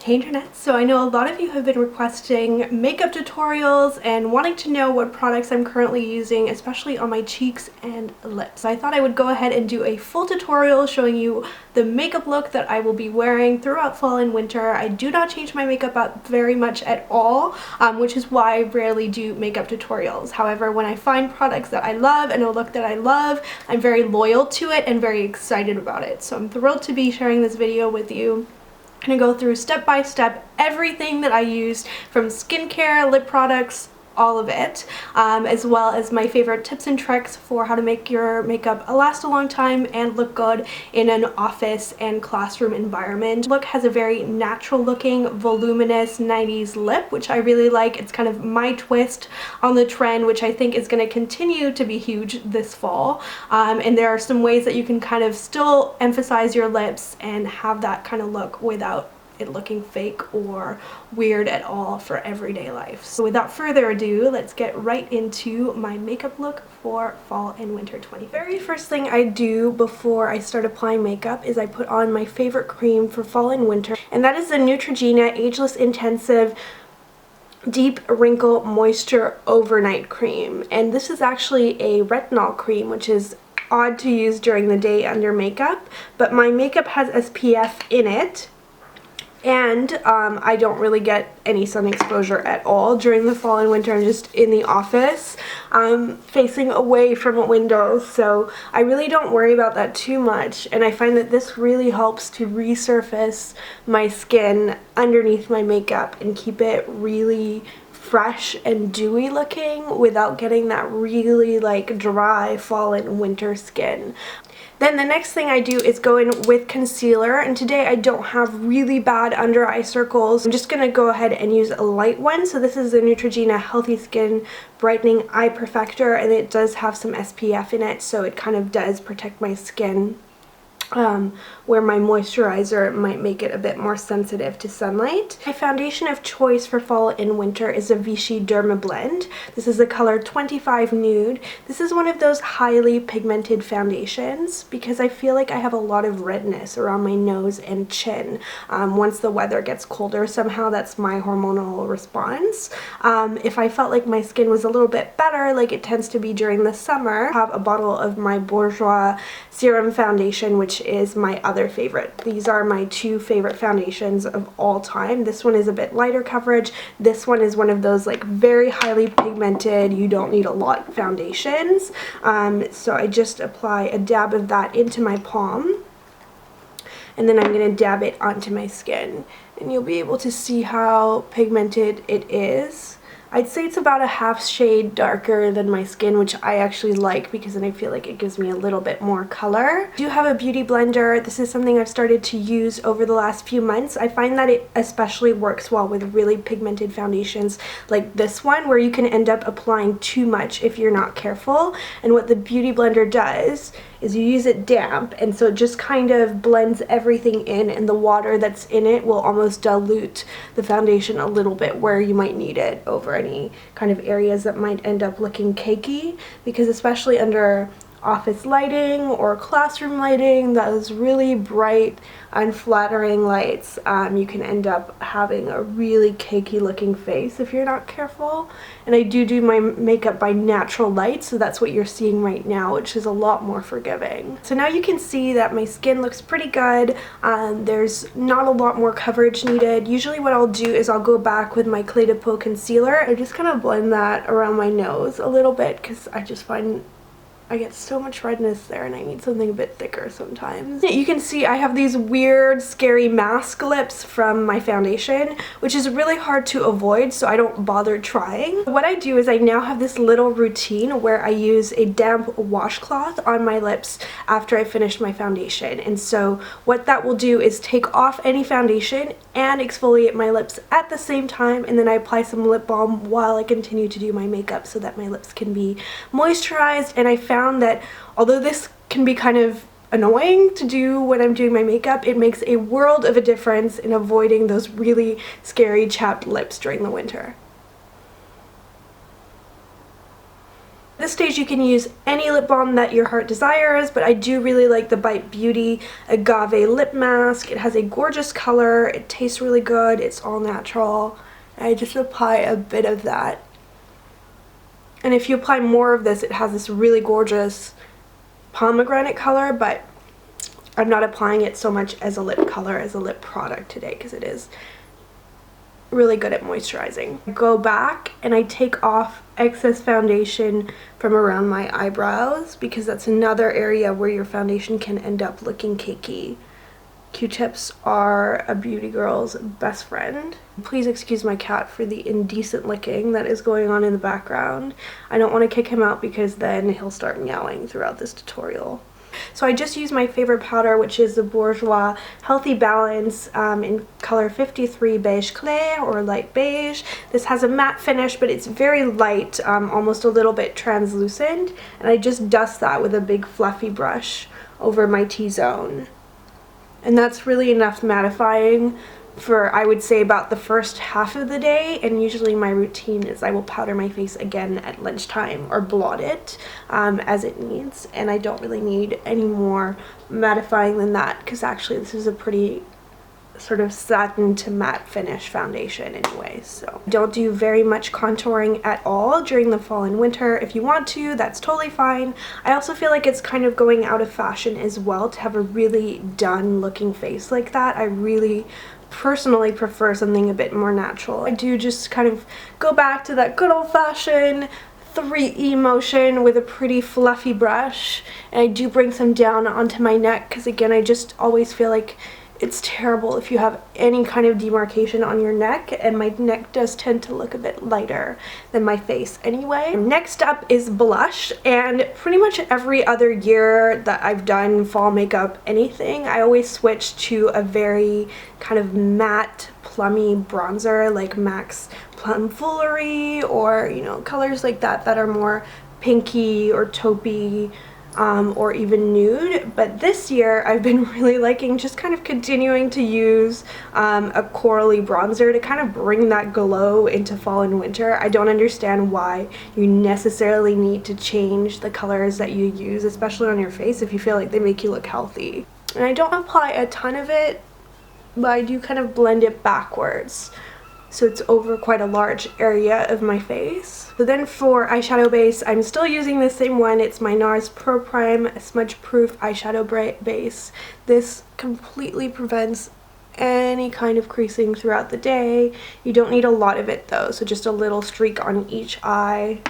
Hey internet! So I know a lot of you have been requesting makeup tutorials and wanting to know what products I'm currently using, especially on my cheeks and lips. So I thought I would go ahead and do a full tutorial showing you the makeup look that I will be wearing throughout fall and winter. I do not change my makeup up very much at all, which is why I rarely do makeup tutorials. However, when I find products that I love and a look that I love, I'm very loyal to it and very excited about it. So I'm thrilled to be sharing this video with you. I'm going to go through step by step everything that I use, from skincare, lip products, all of it, as well as my favorite tips and tricks for how to make your makeup last a long time and look good in an office and classroom environment. The look has a very natural looking voluminous 90s lip, which I really like. It's kind of my twist on the trend, which I think is going to continue to be huge this fall. And there are some ways that you can kind of still emphasize your lips and have that kind of look without it looking fake or weird at all for everyday life. So without further ado, let's get right into my makeup look for fall and winter 2020. Very first thing I do before I start applying makeup is I put on my favorite cream for fall and winter, and that is the Neutrogena Ageless Intensive Deep Wrinkle Moisture Overnight Cream. And this is actually a retinol cream, which is odd to use during the day under makeup, but my makeup has SPF in it. And I don't really get any sun exposure at all during the fall and winter. I'm just in the office, facing away from windows, so I really don't worry about that too much. And I find that this really helps to resurface my skin underneath my makeup and keep it really fresh and dewy looking without getting that really like dry fall and winter skin. Then the next thing I do is go in with concealer, and today I don't have really bad under eye circles. I'm just going to go ahead and use a light one. So this is the Neutrogena Healthy Skin Brightening Eye Perfector, and it does have some SPF in it, so it kind of does protect my skin. Where my moisturizer might make it a bit more sensitive to sunlight. My foundation of choice for fall and winter is a Vichy Dermablend. This is the color 25 Nude. This is one of those highly pigmented foundations because I feel like I have a lot of redness around my nose and chin. Once the weather gets colder, somehow that's my hormonal response. If I felt like my skin was a little bit better, like it tends to be during the summer, I have a bottle of my Bourjois Serum Foundation, which is my other favorite. These are my two favorite foundations of all time. This one is a bit lighter coverage. This one is one of those like very highly pigmented, you don't need a lot foundations. So I just apply a dab of that into my palm, and then I'm going to dab it onto my skin, and you'll be able to see how pigmented it is. I'd say it's about a half shade darker than my skin, which I actually like because then I feel like it gives me a little bit more color. I do have a Beautyblender. This is something I've started to use over the last few months. I find that it especially works well with really pigmented foundations like this one, where you can end up applying too much if you're not careful. And what the Beautyblender does is you use it damp, and so it just kind of blends everything in, and the water that's in it will almost dilute the foundation a little bit where you might need it over any kind of areas that might end up looking cakey, because especially under office lighting or classroom lighting, those really bright, unflattering lights, you can end up having a really cakey looking face if you're not careful. And I do my makeup by natural light, so that's what you're seeing right now, which is a lot more forgiving. So now you can see that my skin looks pretty good. There's not a lot more coverage needed. Usually what I'll do is I'll go back with my Cle de Peau Concealer and just kind of blend that around my nose a little bit, because I just find I get so much redness there and I need something a bit thicker sometimes. You can see I have these weird, scary mask lips from my foundation, which is really hard to avoid, so I don't bother trying. What I do is I now have this little routine where I use a damp washcloth on my lips after I finish my foundation. And so what that will do is take off any foundation and exfoliate my lips at the same time, and then I apply some lip balm while I continue to do my makeup so that my lips can be moisturized. And I found that although this can be kind of annoying to do when I'm doing my makeup, it makes a world of a difference in avoiding those really scary chapped lips during the winter. this stage you can use any lip balm that your heart desires, but I do really like the Bite Beauty Agave Lip Mask. It has a gorgeous color, it tastes really good, it's all natural. I just apply a bit of that. And if you apply more of this, it has this really gorgeous pomegranate color, but I'm not applying it so much as a lip color as a lip product today because it is really good at moisturizing. I go back and I take off excess foundation from around my eyebrows because that's another area where your foundation can end up looking cakey. Q-tips are a beauty girl's best friend. Please excuse my cat for the indecent licking that is going on in the background. I don't want to kick him out because then he'll start meowing throughout this tutorial. So I just used my favorite powder, which is the Bourjois Healthy Balance in color 53 Beige Clay or light beige. This has a matte finish, but it's very light, almost a little bit translucent. And I just dust that with a big fluffy brush over my T-zone. And that's really enough mattifying for, I would say, about the first half of the day. And usually my routine is I will powder my face again at lunchtime or blot it as it needs. And I don't really need any more mattifying than that because actually this is a pretty sort of satin to matte finish foundation anyway. So don't do very much contouring at all during the fall and winter. If you want to, that's totally fine. I also feel like it's kind of going out of fashion as well to have a really done looking face like that. I really personally prefer something a bit more natural. I do just kind of go back to that good old-fashioned 3E motion with a pretty fluffy brush, and I do bring some down onto my neck because again I just always feel like it's terrible if you have any kind of demarcation on your neck, and my neck does tend to look a bit lighter than my face anyway. Next up is blush, and pretty much every other year that I've done fall makeup anything, I always switch to a very kind of matte plummy bronzer like MAC's Plum Foolery, or you know, colors like that that are more pinky or taupey, or even nude. But this year I've been really liking just kind of continuing to use a corally bronzer to kind of bring that glow into fall and winter. I don't understand why you necessarily need to change the colors that you use, especially on your face, if you feel like they make you look healthy. And I don't apply a ton of it, but I do kind of blend it backwards, so it's over quite a large area of my face. So then for eyeshadow base, I'm still using the same one. It's my Nars Pro Prime Smudge Proof Eyeshadow Base. This completely prevents any kind of creasing throughout the day. You don't need a lot of it though, so just a little streak on each eye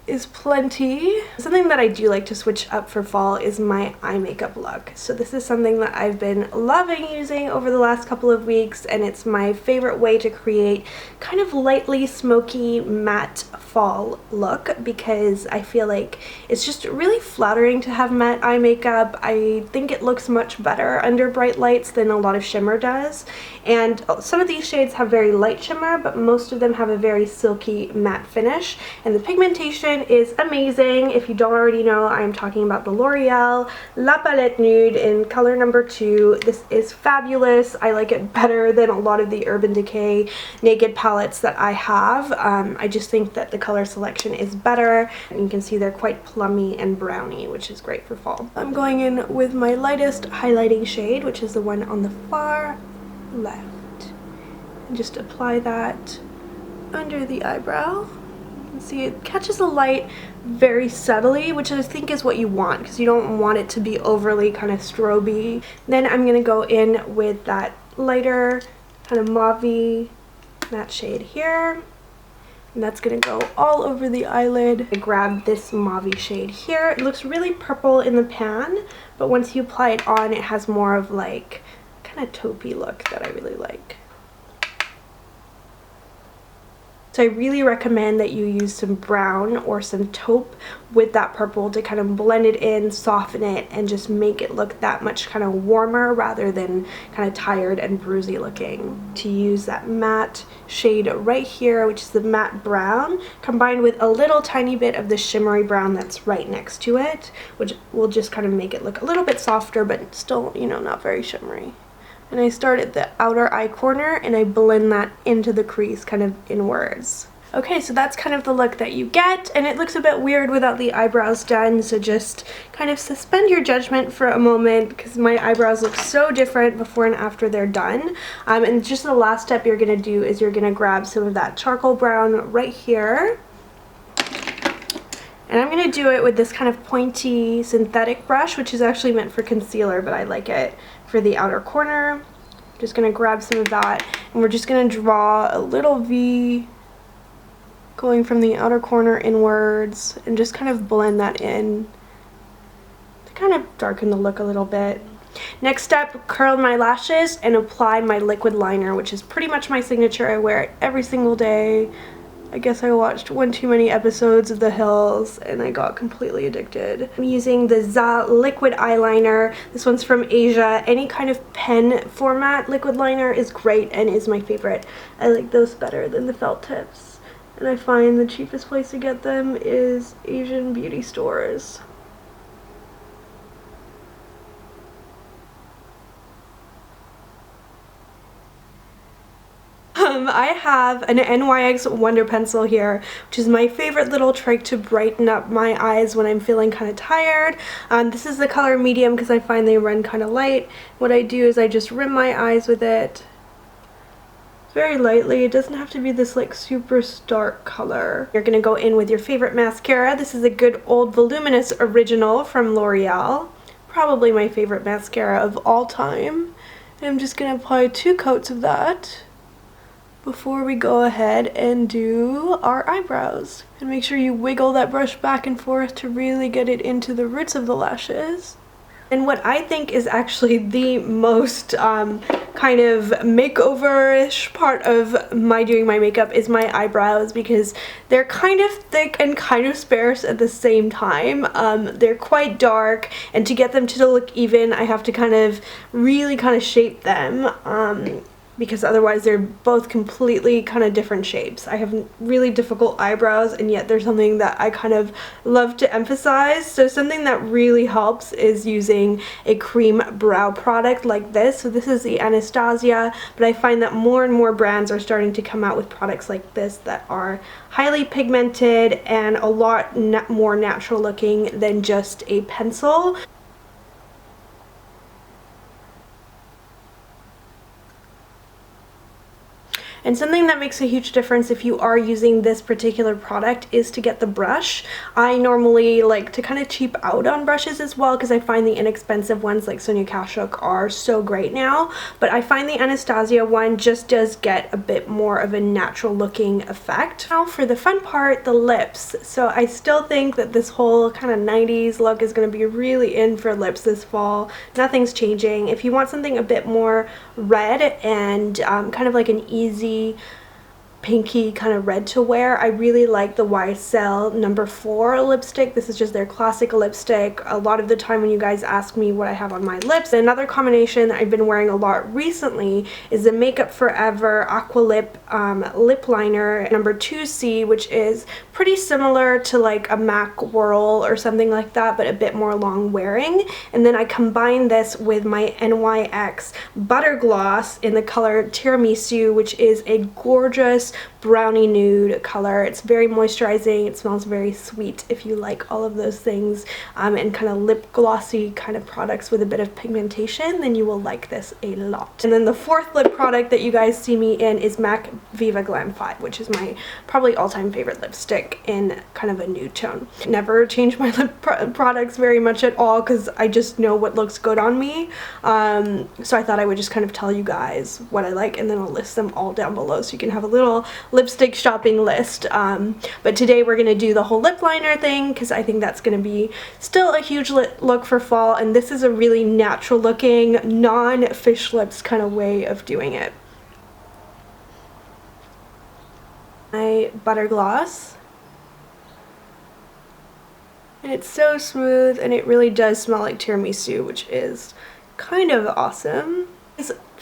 is plenty. Something that I do like to switch up for fall is my eye makeup look. So this is something that I've been loving using over the last couple of weeks, and it's my favorite way to create kind of lightly smoky matte fall look because I feel like it's just really flattering to have matte eye makeup. I think it looks much better under bright lights than a lot of shimmer does, and some of these shades have very light shimmer, but most of them have a very silky matte finish, and the pigmentation is amazing. If you don't already know, I'm talking about the L'Oreal La Palette Nude in color number 2. This is fabulous. I like it better than a lot of the Urban Decay Naked palettes that I have. I just think that the color selection is better. You can see they're quite plummy and browny, which is great for fall. I'm going in with my lightest highlighting shade, which is the one on the far left. And just apply that under the eyebrow. See, it catches the light very subtly, which I think is what you want because you don't want it to be overly kind of stroby. Then I'm going to go in with that lighter kind of mauve-y matte shade here, and that's going to go all over the eyelid. I grabbed this mauve shade here. It looks really purple in the pan, but once you apply it on, it has more of like kind of taupey look that I really like. So I really recommend that you use some brown or some taupe with that purple to kind of blend it in, soften it, and just make it look that much kind of warmer rather than kind of tired and bruisey looking. To use that matte shade right here, which is the matte brown, combined with a little tiny bit of the shimmery brown that's right next to it, which will just kind of make it look a little bit softer but still, you know, not very shimmery. And I start at the outer eye corner and I blend that into the crease kind of inwards. Okay, so that's kind of the look that you get, and it looks a bit weird without the eyebrows done, so just kind of suspend your judgment for a moment because my eyebrows look so different before and after they're done. And just the last step you're going to do is you're going to grab some of that charcoal brown right here. And I'm going to do it with this kind of pointy synthetic brush, which is actually meant for concealer, but I like it for the outer corner. Just going to grab some of that, and we're just going to draw a little V going from the outer corner inwards and just kind of blend that in to kind of darken the look a little bit. Next step, curl my lashes and apply my liquid liner, which is pretty much my signature. I wear it every single day. I guess I watched one too many episodes of The Hills and I got completely addicted. I'm using the ZA liquid eyeliner. This one's from Asia. Any kind of pen format liquid liner is great and is my favorite. I like those better than the felt tips. And I find the cheapest place to get them is Asian beauty stores. I have an NYX Wonder Pencil here, which is my favorite little trick to brighten up my eyes when I'm feeling kind of tired. This is the color medium because I find they run kind of light. What I do is I just rim my eyes with it very lightly. It doesn't have to be this like super stark color. You're going to go in with your favorite mascara. This is a good old Voluminous original from L'Oreal. Probably my favorite mascara of all time. And I'm just going to apply 2 coats of that before we go ahead and do our eyebrows. And make sure you wiggle that brush back and forth to really get it into the roots of the lashes. And what I think is actually the most kind of makeover-ish part of my doing my makeup is my eyebrows, because they're kind of thick and kind of sparse at the same time. They're quite dark, and to get them to look even, I have to kind of really kind of shape them. Because otherwise they're both completely kind of different shapes. I have really difficult eyebrows, and yet there's something that I kind of love to emphasize. So something that really helps is using a cream brow product like this. So this is the Anastasia, but I find that more and more brands are starting to come out with products like this that are highly pigmented and a lot more natural looking than just a pencil. And something that makes a huge difference if you are using this particular product is to get the brush. I normally like to kind of cheap out on brushes as well because I find the inexpensive ones like Sonia Kashuk are so great now. But I find the Anastasia one just does get a bit more of a natural looking effect. Now for the fun part, the lips. So I still think that this whole kind of 90s look is going to be really in for lips this fall. Nothing's changing. If you want something a bit more red and kind of like an easy pinky kind of red to wear, I really like the YSL No. 4 lipstick. This is just their classic lipstick. A lot of the time when you guys ask me what I have on my lips, another combination I've been wearing a lot recently is the Makeup Forever Aqua Lip lip liner No. 2C, which is pretty similar to like a MAC Whirl or something like that, but a bit more long wearing. And then I combine this with my NYX Butter Gloss in the color Tiramisu, which is a gorgeous brownie nude color. It's very moisturizing. It smells very sweet if you like all of those things, and kind of lip glossy kind of products with a bit of pigmentation, then you will like this a lot. And then the fourth lip product that you guys see me in is MAC Viva Glam V, which is my probably all-time favorite lipstick in kind of a nude tone. Never change my lip products very much at all because I just know what looks good on me. So I thought I would just kind of tell you guys what I like, and then I'll list them all down below so you can have a little lipstick shopping list. But today we're going to do the whole lip liner thing because I think that's going to be still a huge look for fall, and this is a really natural looking non-fish lips kind of way of doing it. My butter gloss, and it's so smooth and it really does smell like tiramisu, which is kind of awesome.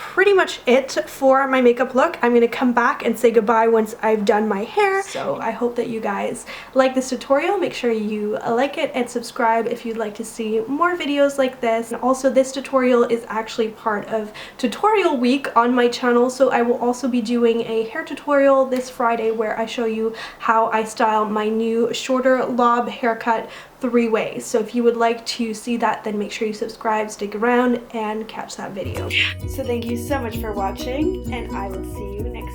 pretty much it for my makeup look. I'm going to come back and say goodbye once I've done my hair. So I hope that you guys like this tutorial. Make sure you like it and subscribe if you'd like to see more videos like this. And also, this tutorial is actually part of tutorial week on my channel, so I will also be doing a hair tutorial this Friday where I show you how I style my new shorter lob haircut 3 ways. So if you would like to see that, then make sure you subscribe, stick around, and catch that video. So thank you so much for watching, and I will see you next time.